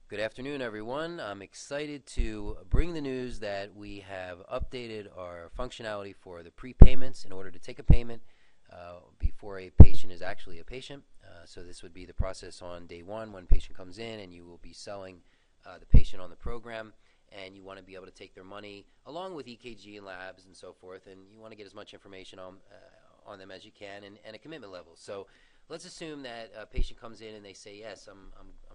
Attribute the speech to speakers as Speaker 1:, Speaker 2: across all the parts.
Speaker 1: Good afternoon, everyone. I'm excited to bring the news that we have updated our functionality for the prepayments in order to take a payment before a patient is actually a patient. So this would be the process on day one when a patient comes in and you will be selling the patient on the program, and you want to be able to take their money along with EKG and labs and so forth, and you want to get as much information on them as you can and a commitment level. So let's assume that a patient comes in and they say, yes, I'm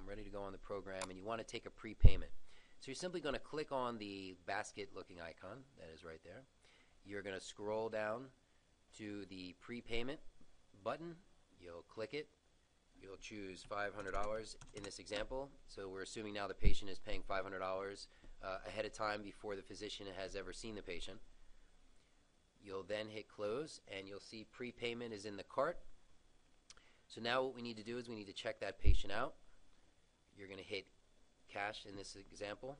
Speaker 1: ready to go on the program, and you want to take a prepayment. So you're simply going to click on the basket-looking icon that is right there. You're going to scroll down to the prepayment button. You'll click it. You'll choose $500 in this example. So we're assuming now the patient is paying $500 ahead of time before the physician has ever seen the patient. You'll then hit close, and you'll see prepayment is in the cart. So now what we need to do is we need to check that patient out. You're going to hit cash in this example.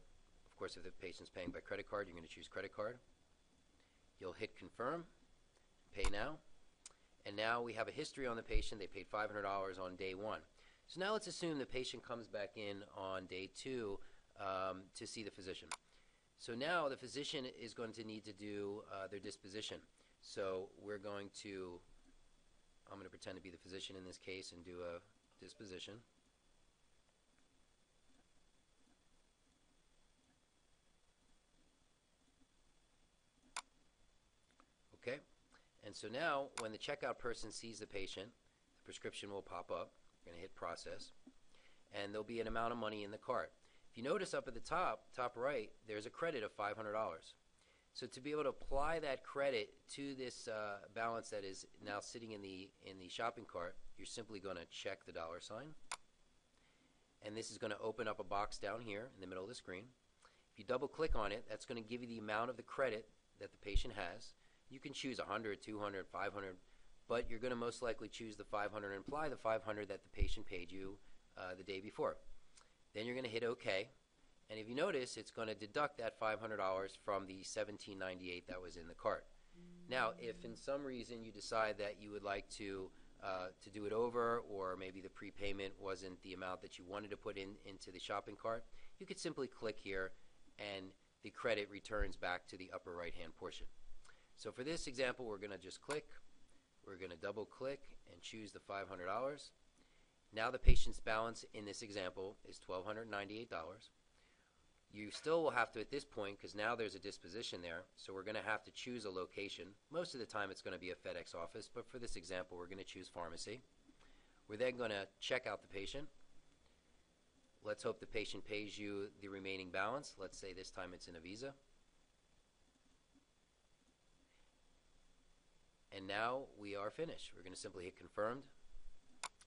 Speaker 1: Of course, if the patient's paying by credit card, you're going to choose credit card. You'll hit confirm, pay now. And now we have a history on the patient. They paid $500 on day one. So now let's assume the patient comes back in on day two to see the physician. So now the physician is going to need to do their disposition. So I'm going to pretend to be the physician in this case and do a disposition. Okay, and so now when the checkout person sees the patient, the prescription will pop up. You're going to hit process, and there'll be an amount of money in the cart. If you notice up at the top right, there's a credit of $500. So to be able to apply that credit to this balance that is now sitting in the shopping cart, you're simply going to check the dollar sign, and this is going to open up a box down here in the middle of the screen. If you double click on it, that's going to give you the amount of the credit that the patient has. You can choose 100, 200, 500, but you're going to most likely choose the 500 and apply the 500 that the patient paid you the day before. Then you're going to hit OK. And if you notice, it's going to deduct that $500 from the $17.98 that was in the cart. Now, if in some reason you decide that you would like to do it over, or maybe the prepayment wasn't the amount that you wanted to put into the shopping cart, you could simply click here, and the credit returns back to the upper right-hand portion. So for this example, we're going to just click. We're going to double-click and choose the $500. Now the patient's balance in this example is $1,298. You still will have to, at this point, because now there's a disposition there, so we're going to have to choose a location. Most of the time it's going to be a FedEx office, but for this example we're going to choose pharmacy. We're then going to check out the patient. Let's hope the patient pays you the remaining balance. Let's say this time it's in a Visa. And now we are finished. We're going to simply hit confirmed,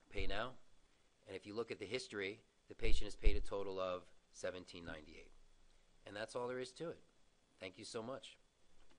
Speaker 1: pay now, and if you look at the history, the patient has paid a total of $17.98. And that's all there is to it. Thank you so much.